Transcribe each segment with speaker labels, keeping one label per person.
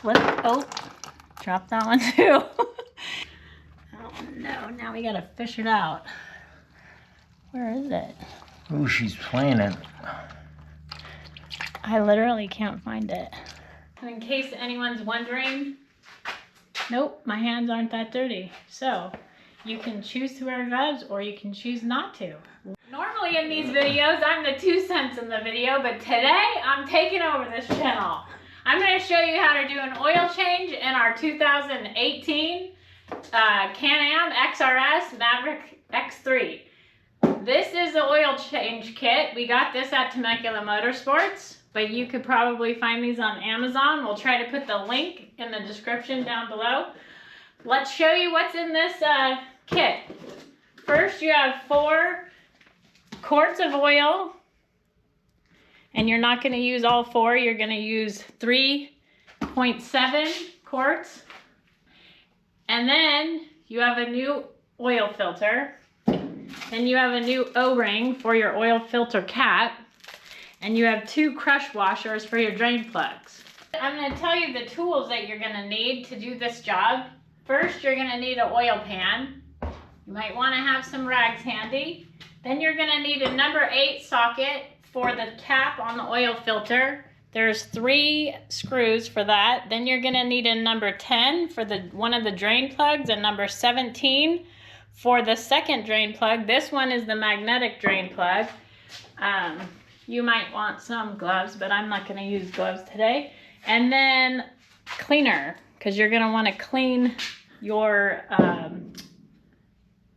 Speaker 1: slip. Oh, dropped that one too. Oh no, now we gotta fish it out. Where is it?
Speaker 2: Ooh, she's playing it.
Speaker 1: I literally can't find it. In case anyone's wondering, nope, my hands aren't that dirty. So you can choose to wear gloves or you can choose not to. Normally in these videos, I'm the 2 cents in the video, but today I'm taking over this channel. I'm going to show you how to do an oil change in our 2018 Can-Am XRS Maverick X3. This is the oil change kit. We got this at Temecula Motorsports, but you could probably find these on Amazon. We'll try to put the link in the description down below. Let's show you what's in this kit. First, you have 4 quarts of oil, and you're not going to use all 4. You're going to use 3.7 quarts. And then you have a new oil filter. Then you have a new O-ring for your oil filter cap. And you have 2 crush washers for your drain plugs. I'm going to tell you the tools that you're going to need to do this job. First, you're going to need an oil pan. You might want to have some rags handy. Then you're going to need a number 8 socket for the cap on the oil filter. There's 3 screws for that. Then you're going to need a number 10 for one of the drain plugs and number 17 for the second drain plug. This one is the magnetic drain plug. You might want some gloves, but I'm not going to use gloves today. And then cleaner, because you're going to want to clean your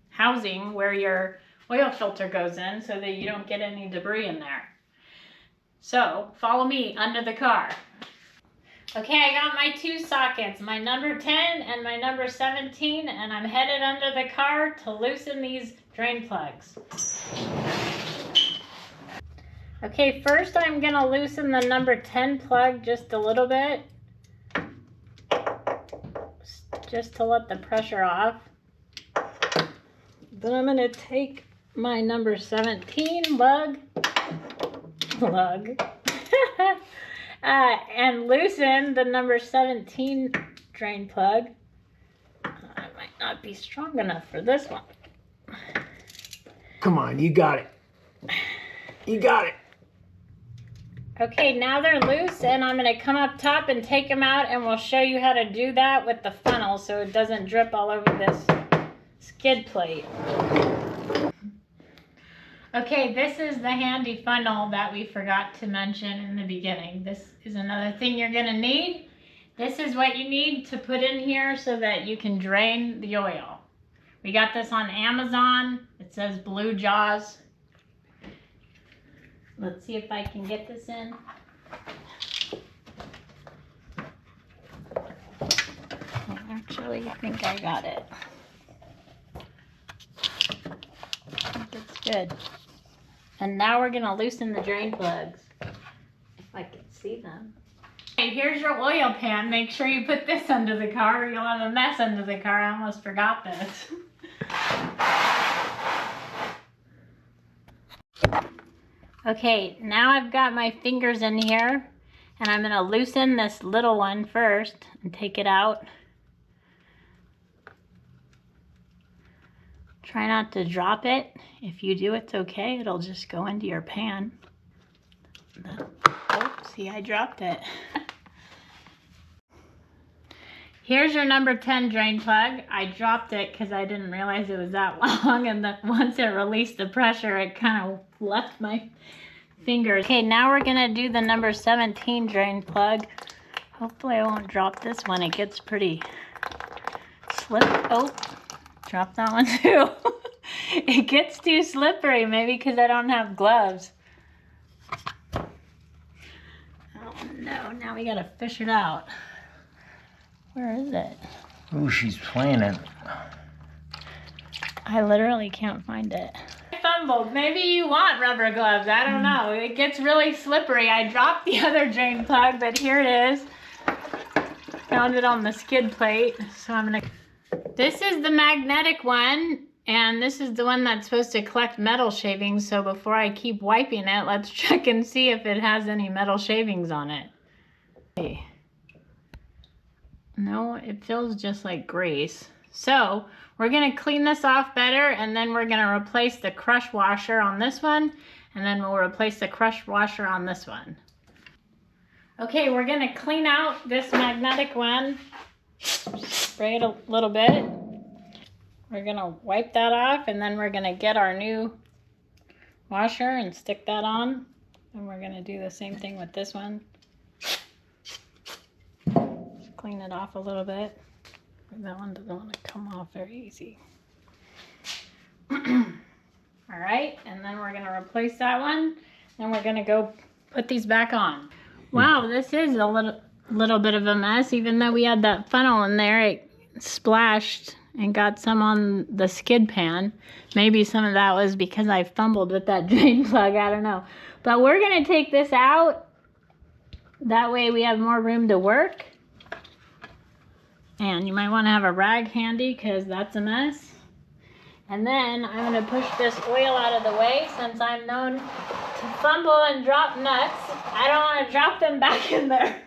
Speaker 1: housing where your oil filter goes in so that you don't get any debris in there. So follow me under the car. Okay, I got my 2 sockets, my number 10 and my number 17, and I'm headed under the car to loosen these drain plugs. Okay, first I'm gonna loosen the number 10 plug just a little bit, just to let the pressure off. Then I'm gonna take my number 17 lug, and loosen the number 17 drain plug. I might not be strong enough for this one.
Speaker 2: Come on, you got it. You got it.
Speaker 1: Okay, now they're loose, and I'm going to come up top and take them out, and we'll show you how to do that with the funnel so it doesn't drip all over this skid plate. Okay, this is the handy funnel that we forgot to mention in the beginning. This is another thing you're going to need. This is what you need to put in here so that you can drain the oil. We got this on Amazon. It says Bluejawz. Let's see if I can get this in. Actually, I think I got it. I think it's good. And now we're going to loosen the drain plugs, if I can see them. Okay, here's your oil pan. Make sure you put this under the car or you'll have a mess under the car. I almost forgot this. Okay, now I've got my fingers in here, and I'm going to loosen this little one first and take it out. Try not to drop it. If you do, it's okay. It'll just go into your pan. Oh, see, I dropped it. Here's your number 10 drain plug. I dropped it because I didn't realize it was that long, and once it released the pressure, it kind of left my fingers. Okay, now we're gonna do the number 17 drain plug. Hopefully I won't drop this one. It gets pretty slippery. Oh, dropped that one too. It gets too slippery, maybe because I don't have gloves. Oh no, now we gotta fish it out. Where is it?
Speaker 2: Ooh, she's playing it.
Speaker 1: I literally can't find it. I fumbled. Maybe you want rubber gloves. I don't know. It gets really slippery. I dropped the other drain plug, but here it is. Found it on the skid plate. So I'm gonna... This is the magnetic one, and this is the one that's supposed to collect metal shavings. So before I keep wiping it, let's check and see if it has any metal shavings on it. it feels just like grease. So we're gonna clean this off better, and then we're gonna replace the crush washer on this one, and then we'll replace the crush washer on this one. Okay, we're gonna clean out this magnetic one. Spray it a little bit. We're gonna wipe that off, and then we're gonna get our new washer and stick that on. And we're gonna do the same thing with this one. Just clean it off a little bit. That one doesn't want to come off very easy. All right, and then we're gonna replace that one. Then we're gonna go put these back on. Wow, this is a little bit of a mess. Even though we had that funnel in there, it splashed and got some on the skid pan. Maybe some of that was because I fumbled with that drain plug, I don't know. But we're gonna take this out. That way we have more room to work. And you might want to have a rag handy because that's a mess. And then I'm going to push this oil out of the way since I'm known to fumble and drop nuts. I don't want to drop them back in there.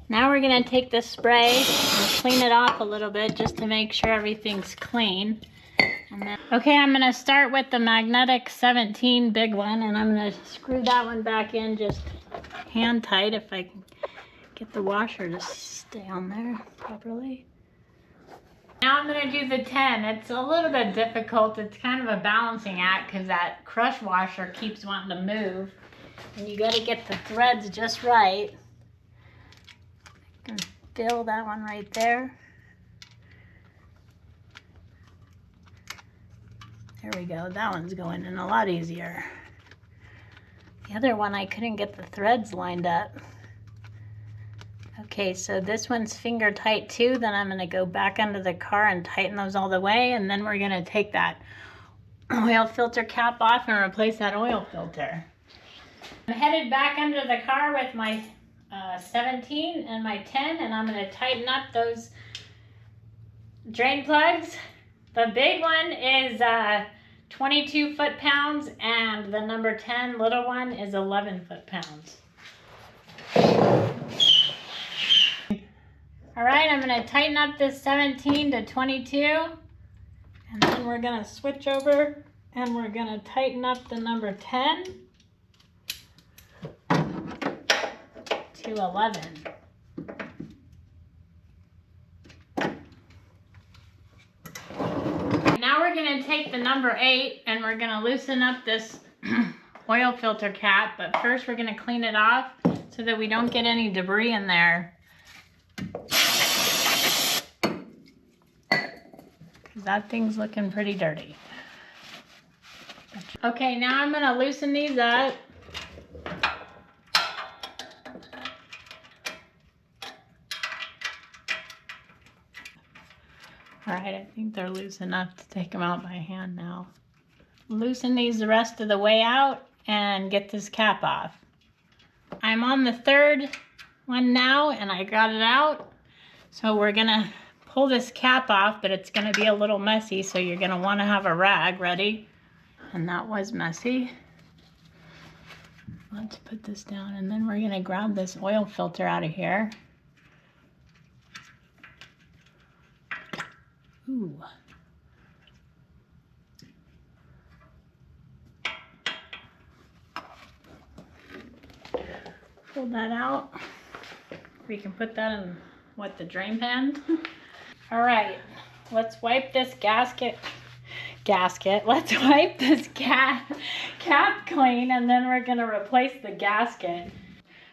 Speaker 1: Now we're going to take this spray and clean it off a little bit just to make sure everything's clean. And then, okay, I'm going to start with the magnetic 17 big one, and I'm going to screw that one back in just hand tight if I can get the washer to stay on there properly. Now I'm going to do the 10. It's a little bit difficult. It's kind of a balancing act because that crush washer keeps wanting to move. And you got to get the threads just right. I can fill that one right there. There we go. That one's going in a lot easier. The other one I couldn't get the threads lined up. Okay, so this one's finger tight too. Then I'm going to go back under the car and tighten those all the way. And then we're going to take that oil filter cap off and replace that oil filter. I'm headed back under the car with my 17 and my 10, and I'm going to tighten up those drain plugs. The big one is 22 foot-pounds, and the number 10 little one is 11 foot-pounds. All right, I'm going to tighten up this 17 to 22, and then we're going to switch over and we're going to tighten up the number 10 to 11. Now we're going to take the number 8 and we're going to loosen up this oil filter cap, but first we're going to clean it off so that we don't get any debris in there. That thing's looking pretty dirty. Okay, now I'm going to loosen these up. All right, I think they're loose enough to take them out by hand now. Loosen these the rest of the way out and get this cap off. I'm on the third one now and I got it out. So we're going to pull this cap off, but it's going to be a little messy, so you're going to want to have a rag ready. And that was messy. Let's put this down, and then we're going to grab this oil filter out of here. Ooh. Pull that out. We can put that in, what, the drain pan? All right, let's wipe this let's wipe this cap clean, and then we're gonna replace the gasket.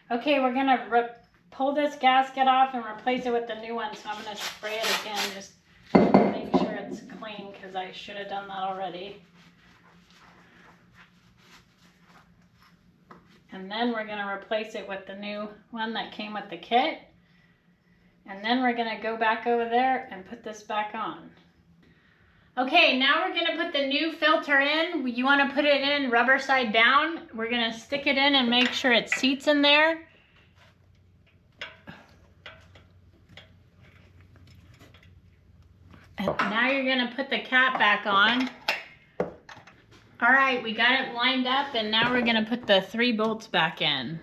Speaker 1: Okay, we're gonna pull this gasket off and replace it with the new one, so I'm gonna spray it again, just make sure it's clean, because I should have done that already. And then we're gonna replace it with the new one that came with the kit. And then we're gonna go back over there and put this back on. Okay, now we're gonna put the new filter in. You wanna put it in rubber side down. We're gonna stick it in and make sure it seats in there. And now you're gonna put the cap back on. All right, we got it lined up, and now we're gonna put the 3 bolts back in.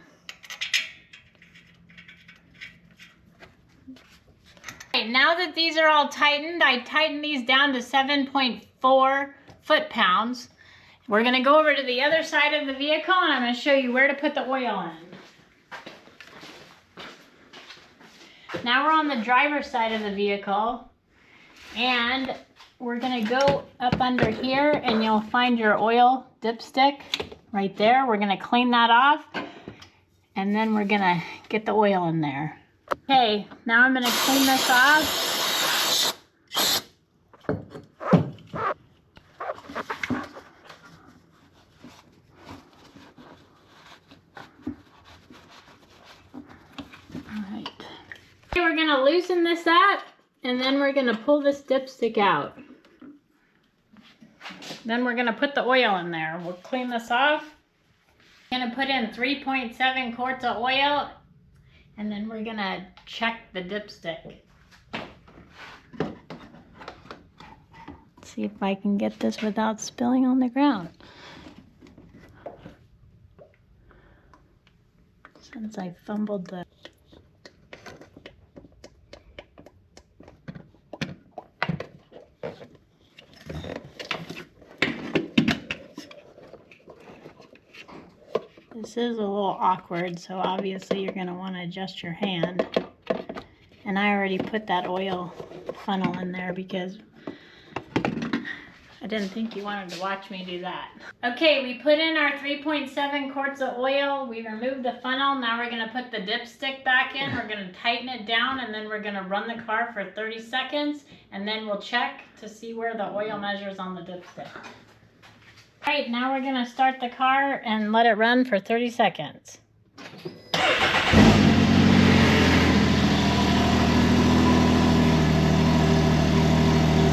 Speaker 1: right, now that these are all tightened, I tightened these down to 7.4 foot-pounds. We're gonna go over to the other side of the vehicle and I'm gonna show you where to put the oil in. Now we're on the driver's side of the vehicle and we're gonna go up under here and you'll find your oil dipstick right there. We're gonna clean that off and then we're gonna get the oil in there. Okay, now I'm gonna clean this off. We're gonna loosen this up and then we're gonna pull this dipstick out. Then we're gonna put the oil in there. We'll clean this off. We're gonna put in 3.7 quarts of oil and then we're gonna check the dipstick. See if I can get this without spilling on the ground. Since I fumbled the... This is a little awkward, so obviously you're going to want to adjust your hand. And I already put that oil funnel in there because I didn't think you wanted to watch me do that. Okay, we put in our 3.7 quarts of oil. We removed the funnel. Now we're going to put the dipstick back in. We're going to tighten it down and then we're going to run the car for 30 seconds. And then we'll check to see where the oil measures on the dipstick. All right, now we're gonna start the car and let it run for 30 seconds.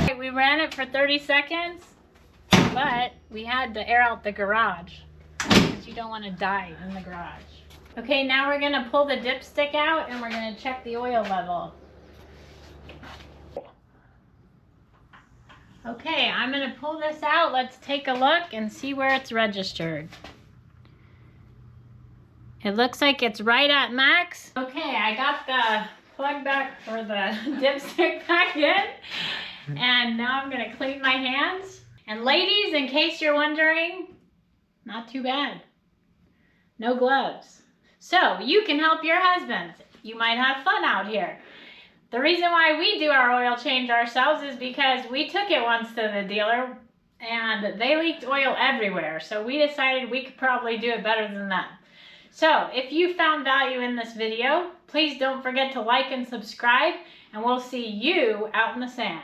Speaker 1: Okay, we ran it for 30 seconds, but we had to air out the garage because you don't want to die in the garage. Okay, now we're gonna pull the dipstick out and we're gonna check the oil level. Okay, I'm going to pull this out. Let's take a look and see where it's registered. It looks like it's right at max. Okay, I got the plug back for the dipstick back in. And now I'm going to clean my hands. And ladies, in case you're wondering, not too bad. No gloves. So you can help your husbands. You might have fun out here. The reason why we do our oil change ourselves is because we took it once to the dealer and they leaked oil everywhere. So we decided we could probably do it better than them. So if you found value in this video, please don't forget to like and subscribe and we'll see you out in the sand.